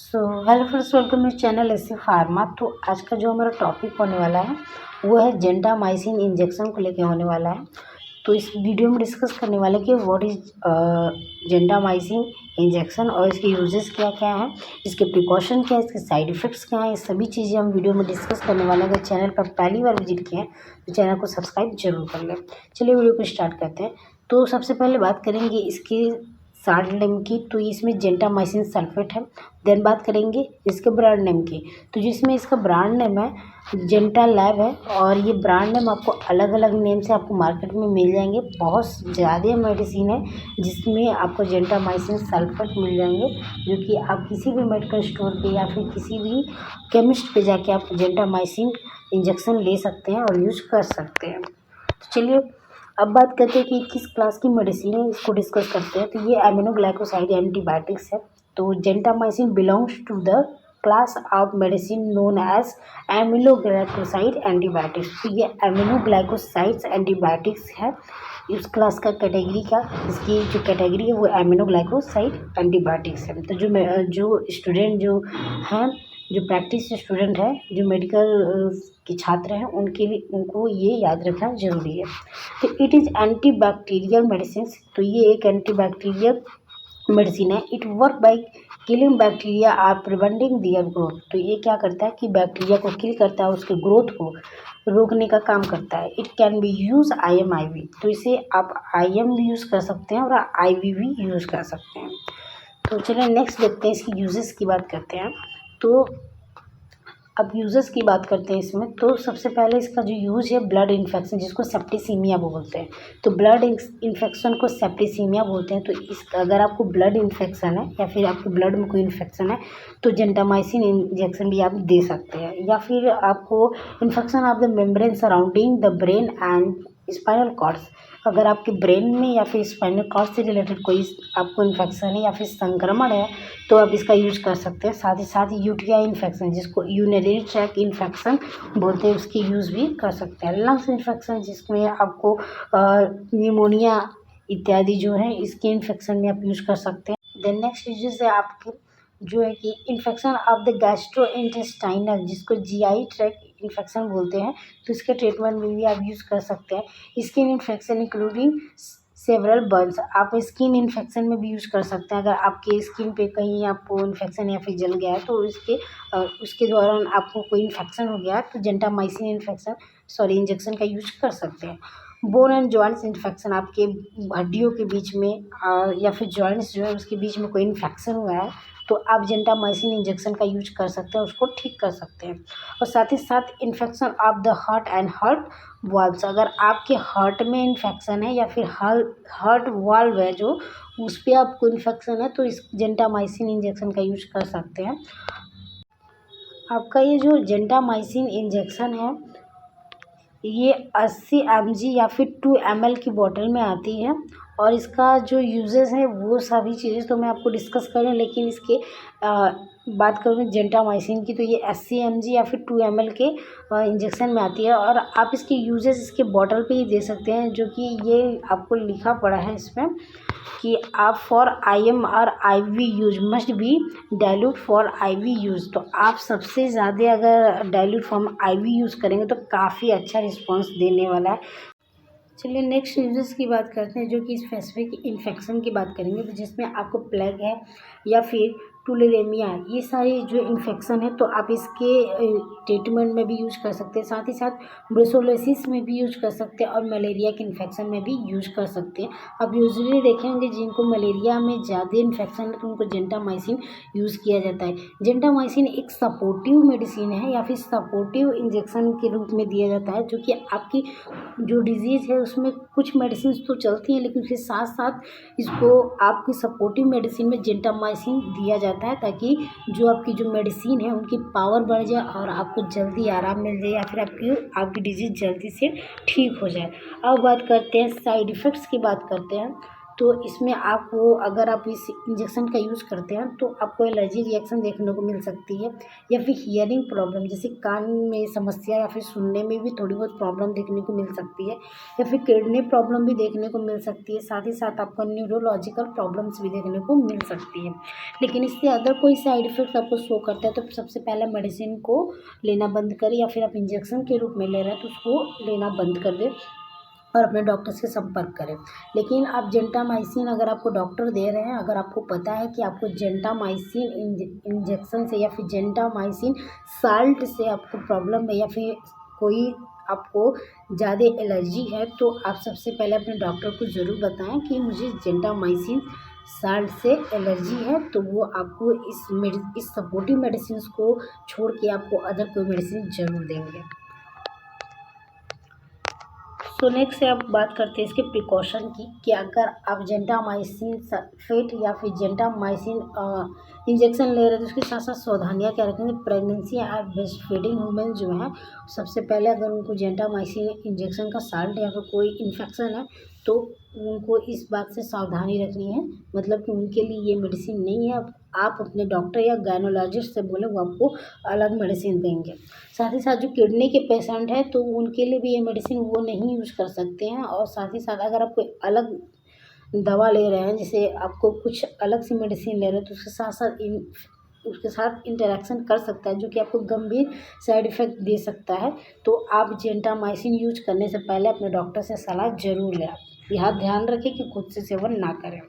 So hello friends, welcome to channel SC pharma. तो आज का जो हमारा टॉपिक होने वाला है वो है जेंटामाइसिन इंजेक्शन को लेके होने वाला है। तो इस वीडियो में डिस्कस करने वाले कि व्हाट इज जेंटामाइसिन इंजेक्शन और इसके यूजेस क्या क्या हैं, इसके प्रिकॉशन क्या है, इसके साइड इफ़ेक्ट्स क्या हैं, ये सभी चीज़ें हम वीडियो में डिस्कस करने वाले हैं। अगर चैनल पर पहली बार विजिट किए हैं तो चैनल को सब्सक्राइब जरूर कर लें। चलिए वीडियो को स्टार्ट करते हैं। तो सबसे पहले बात करेंगे इसकी शार्ट नेम की, तो इसमें जेंटामाइसिन सल्फेट है। देन बात करेंगे इसके ब्रांड नेम की, तो जिसमें इसका ब्रांड नेम है जेंटा लैब है। और ये ब्रांड नेम आपको अलग अलग नेम से आपको मार्केट में मिल जाएंगे। बहुत ज़्यादा मेडिसिन है जिसमें आपको जेंटामाइसिन सल्फेट मिल जाएंगे, जो कि आप किसी भी मेडिकल स्टोर पे या फिर किसी भी केमिस्ट पे जाके आप जेंटामाइसिन इंजेक्शन ले सकते हैं और यूज कर सकते हैं। तो चलिए अब बात करते हैं कि किस क्लास की मेडिसिन है, इसको डिस्कस करते हैं। तो ये एमिनोग्लाइकोसाइड एंटीबायोटिक्स है। तो gentamicin belongs to the class of medicine known as aminoglycoside antibiotics. तो ये एमिनोग्लाइकोसाइड्स एंटीबायोटिक्स है इस क्लास का कैटेगरी का। इसकी जो कैटेगरी है वो एमिनोग्लाइकोसाइड एंटीबायोटिक्स है। तो जो स्टूडेंट जो हैं, जो प्रैक्टिस स्टूडेंट है, जो मेडिकल के छात्र हैं, उनके लिए उनको ये याद रखना जरूरी है। तो इट इज़ एंटीबैक्टीरियल मेडिसिन। तो ये एक एंटीबैक्टीरियल मेडिसिन है। It work by killing bacteria or preventing their growth. तो ये क्या करता है कि बैक्टीरिया को किल करता है, उसके ग्रोथ को रोकने का काम करता है। It can be use IM IV। तो इसे आप IM भी यूज़ कर सकते हैं और IV भी यूज़ कर सकते हैं। तो चलिए नेक्स्ट देखते हैं, इसकी यूजेस की बात करते हैं। तो अब यूज़र्स की बात करते हैं इसमें। तो सबसे पहले इसका जो यूज़ है ब्लड इन्फेक्शन, जिसको सेप्टिसीमिया बोलते हैं। तो ब्लड इन्फेक्शन को सेप्टिसीमिया बोलते हैं। तो इसका अगर आपको ब्लड इन्फेक्शन है या फिर आपके ब्लड में कोई इन्फेक्शन है तो जेंटामाइसिन इंजेक्शन भी आप दे सकते हैं। या फिर आपको infection of the membrane surrounding the brain and spinal cords, अगर आपके ब्रेन में या फिर स्पाइनल कॉर्ड से रिलेटेड कोई आपको इन्फेक्शन है या फिर संक्रमण है तो आप इसका यूज कर सकते हैं। साथ ही साथ UTI इन्फेक्शन, जिसको यूरिनरी ट्रैक्ट इन्फेक्शन बोलते हैं, उसकी यूज़ भी कर सकते हैं। लंग्स इन्फेक्शन, जिसमें आपको निमोनिया इत्यादि जो है इसके इन्फेक्शन में आप यूज कर सकते हैं। देन नेक्स्ट यूजेस है आपके जो है कि इन्फेक्शन ऑफ द गैस्ट्रोइंटेस्टाइनल, जिसको GI ट्रैक्ट इन्फेक्शन बोलते हैं, तो इसके ट्रीटमेंट में भी आप यूज़ कर सकते हैं। Skin infection including several Burns, आप स्किन इन्फेक्शन में भी यूज़ कर सकते हैं। अगर आपके स्किन पे कहीं आपको इन्फेक्शन या फिर जल गया है तो उसके दौरान आपको कोई इन्फेक्शन हो गया है तो जेंटामाइसिन इंजेक्शन का यूज कर सकते हैं। बोन एंड जॉइंट्स इन्फेक्शन, आपके हड्डियों के बीच में या फिर जॉइंट्स जो है उसके बीच में कोई इन्फेक्शन हुआ है तो आप जेंटामाइसिन इंजेक्शन का यूज कर सकते हैं, उसको ठीक कर सकते हैं। और साथ ही साथ infection of the heart and heart valves, अगर आपके हार्ट में इन्फेक्शन है या फिर हार्ट वाल्व है जो उस पर आपको इन्फेक्शन है तो इस जेंटामाइसिन इंजेक्शन का यूज कर सकते हैं। आपका ये जो जेंटामाइसिन इंजेक्शन है ये 80 mg या फिर 2 ml की बोतल में आती है। और इसका जो यूजेस है वो सभी चीज़ें तो मैं आपको डिस्कस करूँ, लेकिन इसके बात करूँ जेंटामाइसिन की तो ये 80 mg या फिर 2 ml के इंजेक्शन में आती है। और आप इसके यूजेस इसके बॉटल पे ही दे सकते हैं, जो कि ये आपको लिखा पड़ा है इसमें कि आप फॉर IM और IV use must be dilute for IV use. तो आप सबसे ज़्यादा अगर डाइल्यूट फॉर्म IV यूज़ करेंगे तो काफ़ी अच्छा रिस्पॉन्स देने वाला है। चलिए नेक्स्ट यूजेस की बात करते हैं, जो कि स्पेसिफिक इन्फेक्शन की बात करेंगे, तो जिसमें आपको प्लेग है या फिर टुलेरेमिया, ये सारी जो इन्फेक्शन है तो आप इसके ट्रीटमेंट में भी यूज कर सकते हैं। साथ ही साथ ब्रुसोलोसिस में भी यूज कर सकते हैं और मलेरिया के इन्फेक्शन में भी यूज कर सकते हैं। अब यूजुअली देखेंगे जिनको मलेरिया में ज़्यादा इन्फेक्शन है तो उनको जेंटामाइसिन यूज़ किया जाता है। जेंटामाइसिन एक सपोर्टिव मेडिसिन है या फिर सपोर्टिव इंजेक्शन के रूप में दिया जाता है, जो कि आपकी जो डिजीज़ है उसमें कुछ मेडिसिन तो चलती हैं लेकिन उसके साथ साथ इसको आपकी सपोर्टिव मेडिसिन में जेंटामाइसिन दिया जाता है, ताकि जो आपकी जो मेडिसिन है उनकी पावर बढ़ जाए और आपको जल्दी आराम मिल जाए या फिर आपकी डिजीज़ जल्दी से ठीक हो जाए। अब बात करते हैं साइड इफ़ेक्ट्स की बात करते हैं। तो इसमें आपको अगर आप इस इंजेक्शन का यूज़ करते हैं तो आपको एलर्जी रिएक्शन देखने को मिल सकती है, या फिर हियरिंग प्रॉब्लम जैसे कान में समस्या या फिर सुनने में भी थोड़ी बहुत प्रॉब्लम देखने को मिल सकती है, या फिर किडनी प्रॉब्लम भी देखने को मिल सकती है। साथ ही साथ आपको न्यूरोलॉजिकल प्रॉब्लम्स भी देखने को मिल सकती है। लेकिन इससे अगर कोई साइड इफ़ेक्ट आपको शो करता है तो सबसे पहले मेडिसिन को लेना बंद करें, या फिर आप इंजेक्शन के रूप में ले रहे हैं तो उसको लेना बंद कर दें और अपने डॉक्टर से संपर्क करें। लेकिन आप जेंटामाइसिन अगर आपको डॉक्टर दे रहे हैं, अगर आपको पता है कि आपको जेंटामाइसिन इंजेक्शन से या फिर जेंटामाइसिन साल्ट से आपको प्रॉब्लम है, या फिर कोई आपको ज़्यादा एलर्जी है, तो आप सबसे पहले अपने डॉक्टर को ज़रूर बताएं कि मुझे जेंटामाइसिन साल्ट से एलर्जी है, तो वो आपको इस सपोर्टिव मेडिसिन को छोड़ के आपको अदर कोई मेडिसिन ज़रूर देंगे। सो नेक्स्ट से आप बात करते हैं इसके प्रिकॉशन की, कि अगर आप जेंटामाइसिन सल्फेट या फिर जेंटामाइसिन इंजेक्शन ले रहे हैं तो उसके साथ साथ सावधानियाँ क्या रखेंगे। प्रेगनेंसी और ब्रेस्ट फीडिंग वुमेन जो है, सबसे पहले अगर उनको जेंटामाइसिन इंजेक्शन का साल्ट या फिर कोई इन्फेक्शन है तो उनको इस बात से सावधानी रखनी है, मतलब कि उनके लिए ये मेडिसिन नहीं है। आप अपने डॉक्टर या गायनोलॉजिस्ट से बोले, वो आपको अलग मेडिसिन देंगे। साथ ही साथ जो किडनी के पेशेंट हैं तो उनके लिए भी ये मेडिसिन वो नहीं यूज़ कर सकते हैं। और साथ ही साथ अगर आप कोई अलग दवा ले रहे हैं, जैसे आपको कुछ अलग सी मेडिसिन ले रहे हैं, तो उसके साथ इंटरेक्शन कर सकता है, जो कि आपको गंभीर साइड इफ़ेक्ट दे सकता है। तो आप जेंटामाइसिन यूज करने से पहले अपने डॉक्टर से सलाह ज़रूर लें। यह ध्यान रखें कि खुद से सेवन ना करें।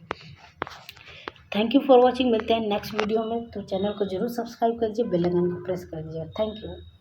Thank you for watching. मिलते हैं नेक्स्ट वीडियो में। तो चैनल को जरूर सब्सक्राइब कर दीजिए, बेल आइकन को प्रेस कर दीजिए। Thank you.